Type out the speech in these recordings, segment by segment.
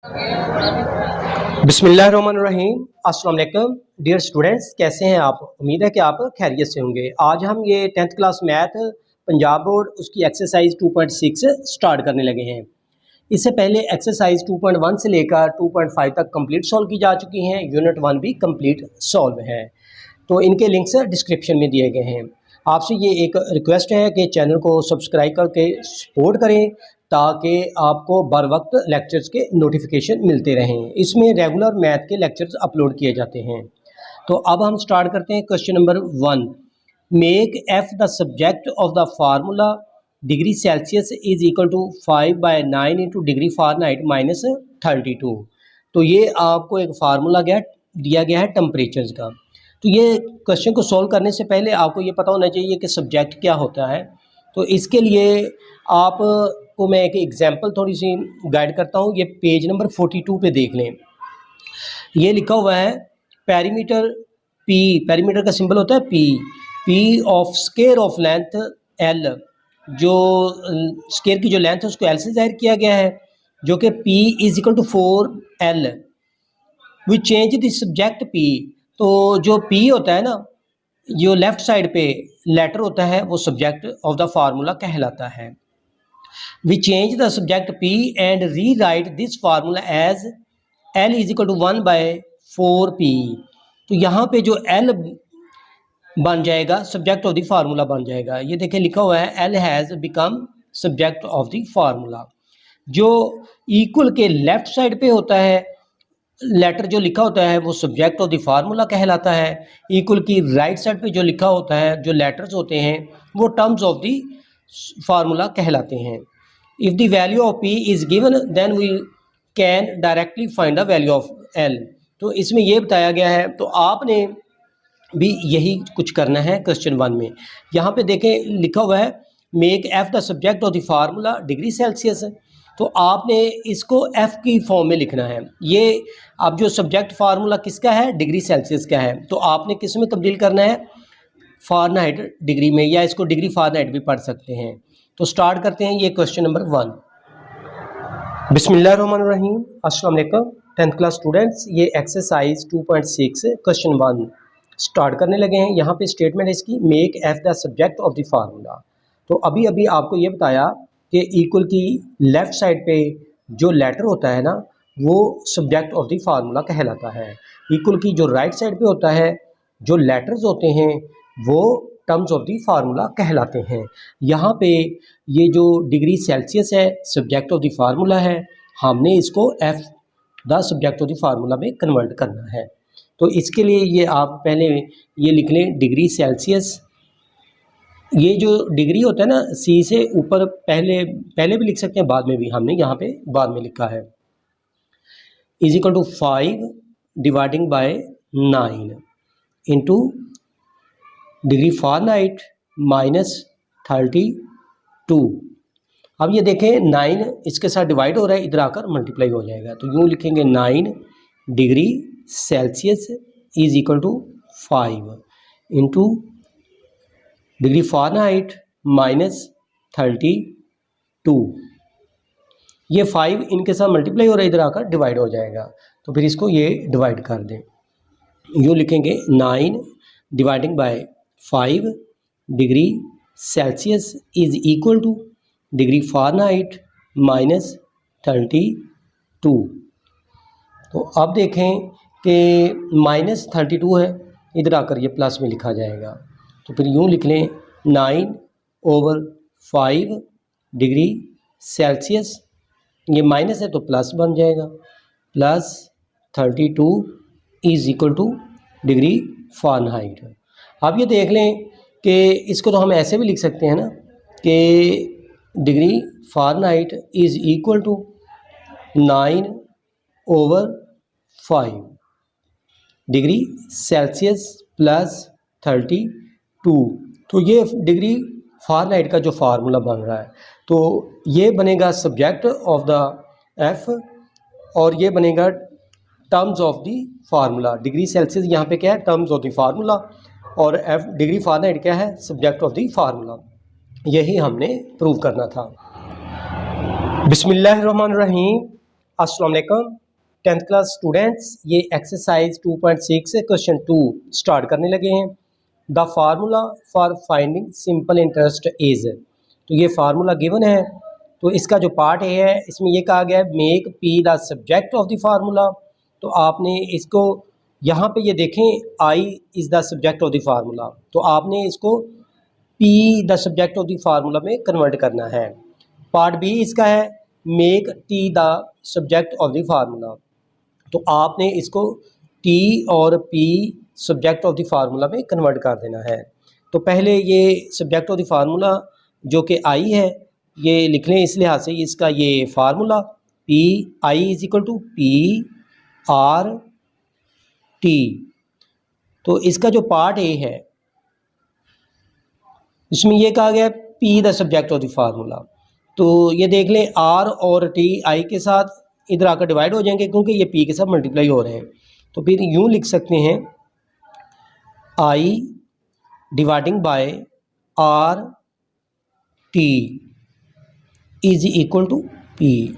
बिस्मिल्लाहिर्रहमानिर्रहीम। अस्सलाम वालेकुम डियर स्टूडेंट्स, कैसे हैं आप? उम्मीद है कि आप खैरियत से होंगे। आज हम ये 10th class math Punjab board उसकी एक्सरसाइज 2.6 स्टार्ट करने लगे हैं। इससे पहले एक्सरसाइज 2.1 से लेकर 2.5 तक कंप्लीट सॉल्व की जा चुकी हैं। यूनिट 1 भी कंप्लीट सॉल्व है, तो इनके लिंक्स डिस्क्रिप्शन में दिए गए हैं। आपसे ये एक रिक्वेस्ट है कि चैनल को सब्सक्राइब करके सपोर्ट करें ताकि आपको बर वक्त लेक्चर्स के नोटिफिकेशन मिलते रहें। इसमें रेगुलर मैथ के लेक्चर्स अपलोड किए जाते हैं। तो अब हम स्टार्ट करते हैं question number 1। Make F the subject of the formula degree Celsius is equal to 5/9 into degree Fahrenheit minus 32। तो ये आपको एक फार्मूला दिया गया है टेम्परेचर्स का। तो ये क्वेश्चन को सॉल्व करने से पहले आपको ये पता होना चाहिए कि सब्जेक्ट क्या होता है। तो इसके लिए आपको मैं एक एग्जांपल थोड़ी सी गाइड करता हूँ। ये पेज नंबर 42 पे देख लें। ये लिखा हुआ है पेरीमीटर पी, पेरीमीटर का सिंबल होता है P of square of length L, जो स्केयर की जो लेंथ है उसको एल से जाहिर किया गया है, जो कि P is equal to 4L। We change the subject P. तो जो पी होता है ना, जो लेफ्ट साइड पे लेटर होता है वो सब्जेक्ट ऑफ द फार्मूला कहलाता है। We change the subject P and rewrite this formula as L is equal to 1/4P। तो यहाँ पे जो एल बन जाएगा सब्जेक्ट ऑफ द फार्मूला बन जाएगा। ये देखिए लिखा हुआ है L has become subject of the formula. जो इक्वल के लेफ्ट साइड पे होता है लेटर जो लिखा होता है वो सब्जेक्ट ऑफ द फार्मूला कहलाता है। इक्वल की राइट साइड पे जो लिखा होता है जो लेटर्स होते हैं वो टर्म्स ऑफ द फार्मूला कहलाते हैं। If the value of P is given then we can directly find the value of L. तो इसमें ये बताया गया है, तो आपने भी यही कुछ करना है क्वेश्चन 1 में। यहाँ पे देखें लिखा हुआ है make F the subject of the formula degree Celsius. तो आपने इसको एफ की फॉर्म में लिखना है। ये अब जो सब्जेक्ट फार्मूला किसका है, डिग्री सेल्सियस का है, तो आपने किस में तब्दील करना है, फ़ारेनहाइट डिग्री में, या इसको डिग्री फ़ारेनहाइट भी पढ़ सकते हैं। तो स्टार्ट करते हैं ये क्वेश्चन नंबर 1। बिस्मिल्लाहिर्रहमानिर्रहीम। अस्सलाम वालेकुम 10th क्लास स्टूडेंट्स। ये एक्सरसाइज 2.6 क्वेश्चन 1 स्टार्ट करने लगे हैं। यहाँ पे स्टेटमेंट है इसकी make F the subject of the formula. तो अभी अभी आपको ये बताया कि इक्वल की लेफ़्ट साइड पे जो लेटर होता है ना वो सब्जेक्ट ऑफ द फार्मूला कहलाता है। इक्वल की जो राइट साइड पे होता है जो लेटर्स होते हैं वो टर्म्स ऑफ द फार्मूला कहलाते हैं। यहाँ पे ये जो डिग्री सेल्सियस है सब्जेक्ट ऑफ द फार्मूला है, हमने इसको F the subject of the formula में कन्वर्ट करना है। तो इसके लिए ये आप पहले ये लिख लें डिग्री सेल्सियस। ये जो डिग्री होता है ना सी से ऊपर पहले भी लिख सकते हैं, बाद में भी, हमने यहाँ पे बाद में लिखा है, is equal to 5 dividing by 9 into degree Fahrenheit minus 32। अब ये देखें 9 इसके साथ डिवाइड हो रहा है, इधर आकर मल्टीप्लाई हो जाएगा। तो यूँ लिखेंगे 9 degree Celsius is equal to 5 into degree Fahrenheit minus 32। ये 5 इनके साथ मल्टीप्लाई हो रहा है, इधर आकर डिवाइड हो जाएगा। तो फिर इसको ये डिवाइड कर दें, यूँ लिखेंगे 9 dividing by 5 degree Celsius is equal two degree Fahrenheit minus 32। तो अब देखें कि माइनस 32 है, इधर आकर ये प्लस में लिखा जाएगा। तो फिर यूँ लिख लें 9/5 डिग्री सेल्सियस, ये माइनस है तो प्लस बन जाएगा, plus 32 is equal two degree Fahrenheit. अब ये देख लें कि इसको तो हम ऐसे भी लिख सकते हैं ना कि degree Fahrenheit is equal to 9/5 degree Celsius plus 32। तो ये डिग्री फ़ारेनहाइट का जो फार्मूला बन रहा है, तो ये बनेगा सब्जेक्ट ऑफ द एफ और ये बनेगा terms of the formula. Degree Celsius यहाँ पे क्या है, टर्म्स ऑफ द फार्मूला, और एफ डिग्री फ़ारेनहाइट क्या है, सब्जेक्ट ऑफ द फार्मूला। यही हमने प्रूव करना था। बिस्मिल्लाहिर्रहमानिर्रहीम। अस्सलाम वालेकुम 10th क्लास स्टूडेंट्स, ये एक्सरसाइज 2.6 क्वेश्चन 2 स्टार्ट करने लगे हैं। The formula for finding simple interest is, तो ये फार्मूला गिवन है। तो इसका जो पार्ट है इसमें ये कहा गया है make P the subject of the formula. तो आपने इसको यहाँ पे ये देखें I is the subject of the formula, तो आपने इसको P the subject of the formula में कन्वर्ट करना है। पार्ट बी इसका है make T the subject of the formula, तो आपने इसको टी और P subject of the formula में कन्वर्ट कर देना है। तो पहले ये सब्जेक्ट ऑफ द फार्मूला जो कि आई है ये लिख लें, इस लिहाज से इसका ये formula P I is equal to P R T. तो इसका जो पार्ट ए है इसमें ये कहा गया P the subject of the formula. तो ये देख लें आर और टी आई के साथ इधर आकर डिवाइड हो जाएंगे क्योंकि ये पी के साथ मल्टीप्लाई हो रहे हैं। तो फिर यूँ लिख सकते हैं I dividing by R T is equal to P.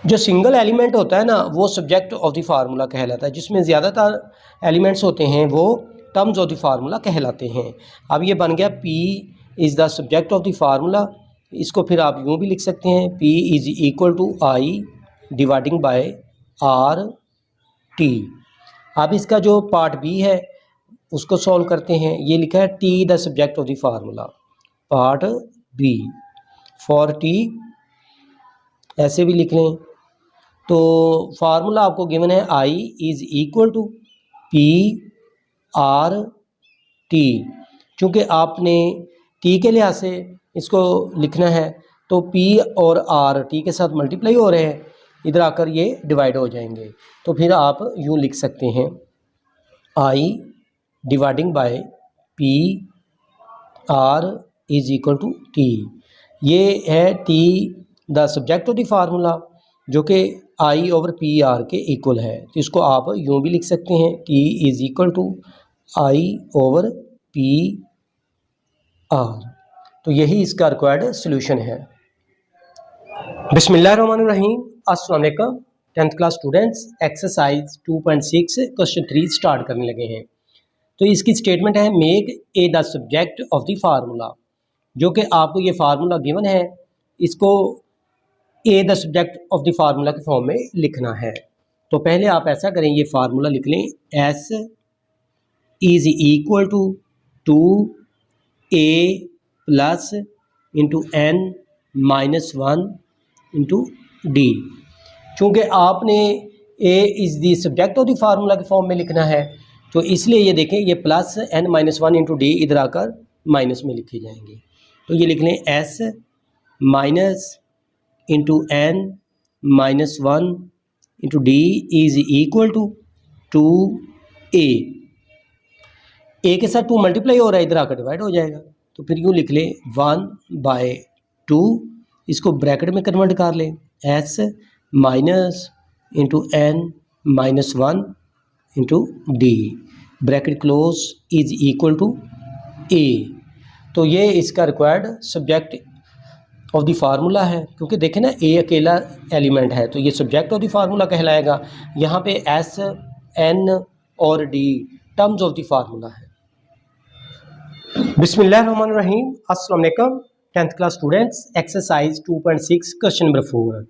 जो सिंगल एलिमेंट होता है ना वो सब्जेक्ट ऑफ द फार्मूला कहलाता है, जिसमें ज़्यादातर एलिमेंट्स होते हैं वो टर्म्स ऑफ द फार्मूला कहलाते हैं। अब ये बन गया P is the subject of the formula. इसको फिर आप यूँ भी लिख सकते हैं P is equal to I dividing by R T. अब इसका जो पार्ट बी है उसको सॉल्व करते हैं। ये लिखा है T the subject of the formula, part B for T ऐसे भी लिख लें। तो फार्मूला आपको गिवन है I is equal to P R T. चूँकि आपने टी के लिहाज से इसको लिखना है तो P और R T के साथ मल्टीप्लाई हो रहे हैं, इधर आकर ये डिवाइड हो जाएंगे। तो फिर आप यूँ लिख सकते हैं I dividing by P R is equal to T। ये है T the subject of the formula जो कि I ओवर P R के इक्वल है। तो इसको आप यूँ भी लिख सकते हैं T is equal to I over P R। तो यही इसका रिक्वायर्ड सॉल्यूशन है। बिस्मिल्लाहिर्रहमानिर्रहीम, अस्सलाम वालेकुम 10th class students, exercise 2.6 question 3 start करने लगे हैं। तो इसकी स्टेटमेंट है make A the subject of the formula, जो कि आपको ये फार्मूला गिवन है, इसको A the subject of the formula के फॉर्म में लिखना है। तो पहले आप ऐसा करें, ये फार्मूला लिख लें S is equal to A plus into N minus 1 into D. चूँकि आपने A is the subject of the formula के फॉर्म में लिखना है तो इसलिए ये देखें ये plus N minus 1 into D इधर आकर माइनस में लिखे जाएंगे। तो ये लिख लें S minus into N minus 1 into D is equal to A के साथ 2 मल्टीप्लाई हो रहा है, इधर आकर डिवाइड हो जाएगा। तो फिर यूँ लिख लें 1/2, इसको ब्रैकेट में कन्वर्ट कर लें S minus into N minus 1 into D, bracket close is equal to A. तो ये इसका required subject of the formula है, क्योंकि देखें ना ए अकेला एलिमेंट है तो ये सब्जेक्ट ऑफ द फार्मूला कहलाएगा। यहाँ पे एस एन और D terms of the formula है। बिस्मिल्लाहिर्रहमानिर्रहीम, अस्सलाम वालेकुम 10th class students, exercise 2.6 question number 4।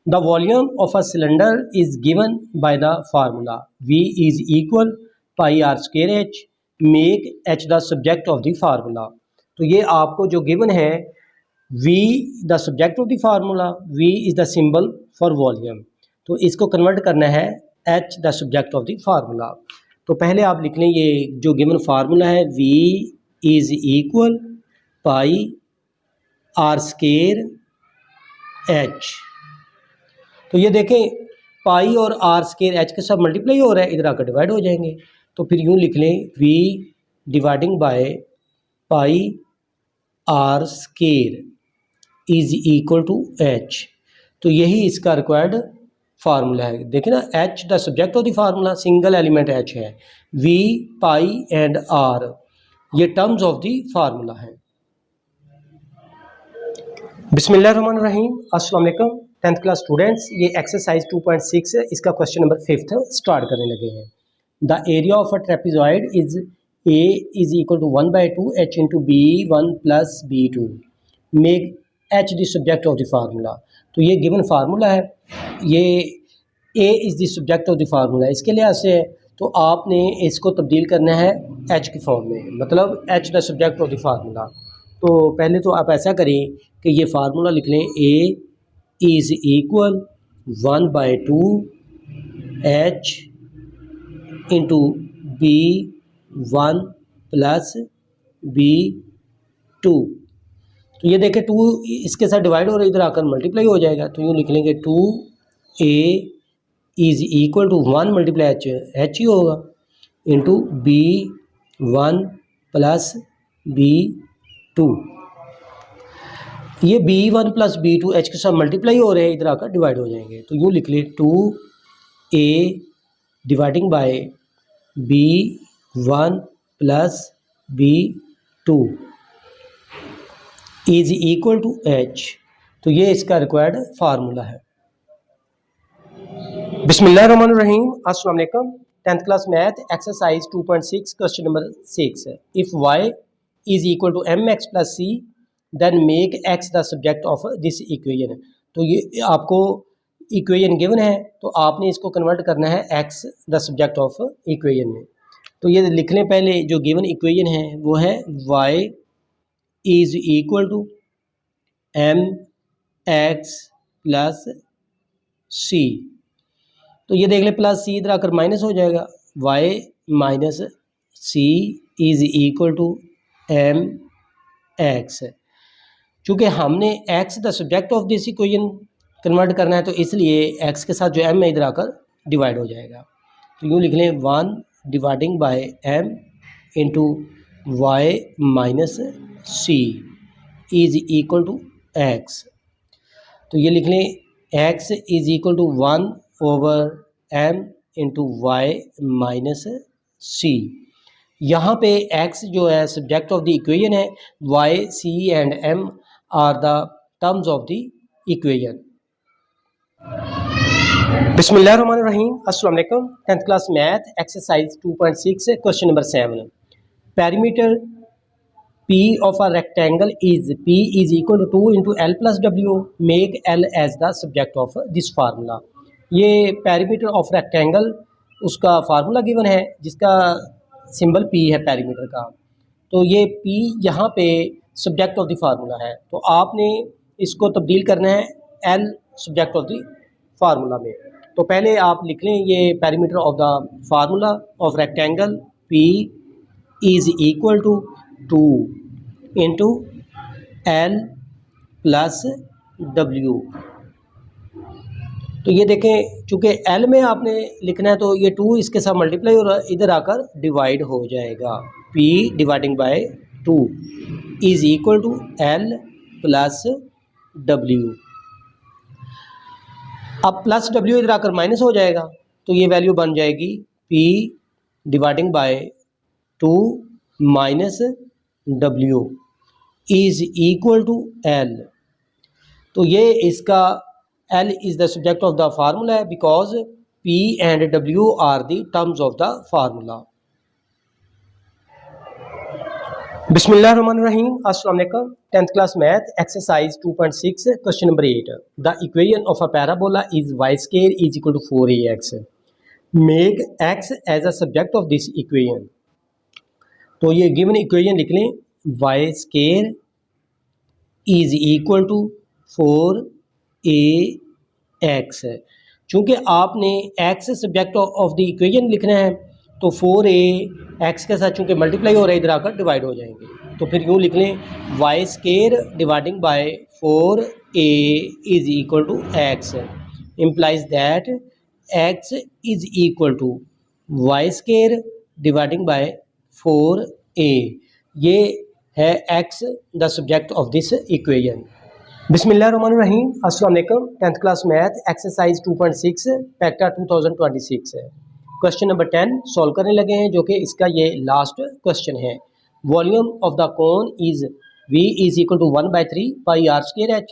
The volume of a cylinder is given by the formula V is equal pi are square H, make H the subject of the formula. तो ये आपको जो given है V the subject of the formula, V is the symbol for volume, तो इसको convert करना है H the subject of the formula. तो पहले आप लिख लें ये जो गिवन फार्मूला है V is equal pi are square H. तो ये देखें पाई और आर स्क्वायर एच के साथ मल्टीप्लाई हो रहा है, इधर आकर डिवाइड हो जाएंगे। तो फिर यूँ लिख लें V dividing by pi are square is equal to h. तो यही इसका रिक्वायर्ड फार्मूला है। देखिए ना h the subject of the formula, single element h है, वी पाई एंड आर ये टर्म्स ऑफ द फार्मूला है। बिस्मिल्लाहिर्रहमानिर्रहीम, अस्सलाम वालेकुम टेंथ क्लास स्टूडेंट्स, ये एक्सरसाइज 2.6 है, इसका क्वेश्चन नंबर 5th स्टार्ट करने लगे हैं। The area of a trapezoid is a is equal to 1/2 h into B1 plus B2 make h the subject of the formula. तो ये गिवन फार्मूला है, ये a is the subject of the formula, इसके लिहाज से तो आपने इसको तब्दील करना है h की फॉर्म में, मतलब h the subject of the formula. तो पहले तो आप ऐसा करें कि ये फार्मूला लिख लें, a is equal 1/2 h into B1 plus B2। तो ये देखें 2 इसके साथ डिवाइड हो रहा है, इधर आकर मल्टीप्लाई हो जाएगा, तो यूँ लिख लेंगे 2a is equal to 1 multiply h ही होगा इंटू B1 प्लस B2। ये B1 प्लस B2 h के साथ मल्टीप्लाई हो रहे हैं, इधर आकर डिवाइड हो जाएंगे, तो यूँ लिख ले 2a dividing by B1 plus B2 is equal to h। तो ये इसका रिक्वायर्ड फार्मूला है। बिस्मिल्लाहिर्रहमानिर्रहीम, अस्सलाम वालेकुम। 10th class math exercise 2.6 question number 6 है। If y is equal to mx plus c then make x the subject of this equation. तो ये आपको इक्वेशन गिवन है, तो आपने इसको कन्वर्ट करना है x the subject of equation में। तो ये लिख लें, पहले जो गिवन इक्वेशन है वो है y is equal to mx plus c। तो ये देख ले प्लस c इधर आकर माइनस हो जाएगा, y minus c is equal to mx। चूँकि हमने x the subject of this equation convert करना है, तो इसलिए x के साथ जो m है इधर आकर डिवाइड हो जाएगा। तो यूँ लिख लें 1 dividing by m into y minus c is equal to x। तो ये लिख लें x is equal to 1 over m into y minus c। यहाँ पे x जो है सब्जेक्ट ऑफ द इक्वेशन है, y c and m are the terms of the equation. बिस्मिल्लाहिर्रहमानिर्रहीम, अस्सलाम वालेकुम। 10th class math exercise 2.6 question number 7। Perimeter P of a rectangle is P is equal to 2 into L plus W, make L as the subject of this formula। ये perimeter of rectangle उसका formula given है, जिसका symbol P है perimeter का। तो ये P यहाँ पे सब्जेक्ट ऑफ द फार्मूला है, तो आपने इसको तब्दील करना है L subject of the formula में। तो पहले आप लिख लें ये perimeter of the formula of rectangle P is equal to 2 into L plus W। तो ये देखें, चूँकि L में आपने लिखना है, तो ये 2 इसके साथ मल्टीप्लाई हो रहा है, इधर आकर डिवाइड हो जाएगा। P dividing by 2 is equal to L plus W। अब प्लस W इधर आकर माइनस हो जाएगा, तो ये वैल्यू बन जाएगी P dividing by 2 minus W is equal to L। तो ये इसका L is the subject of the formula है, because P and W are the terms of the formula. बिस्मिल्लाहिर्रहमानिर्रहीम, अस्सलाम वालेकुम। 10th class math exercise 2.6 question number 8। The equation of a parabola is y square is equal to 4ax, make x as a subject of this equation. तो ये given equation लिख लें, y square is equal to 4ax। चूँकि आपने x subject of the equation लिखना है, तो 4a x के साथ चूँकि मल्टीप्लाई हो रहा है, इधर आकर डिवाइड हो जाएंगे। तो फिर यूँ लिख लें y square dividing by 4a is equal to x implies that x is equal to y square dividing by 4a। ये है x the subject of this equation. बिस्मिल्लाहिर्रहमानिर्रहीम, अस्सलाम वालेकुम। 10th क्लास मैथ एक्सरसाइज 2.6 पैक्टा 2026 है। क्वेश्चन नंबर 10 सॉल्व करने लगे हैं, जो कि इसका ये लास्ट क्वेश्चन है। Volume of the cone is V is equal to 1/3 pi r square h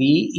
V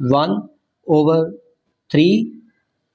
1/3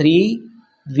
3V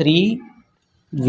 3V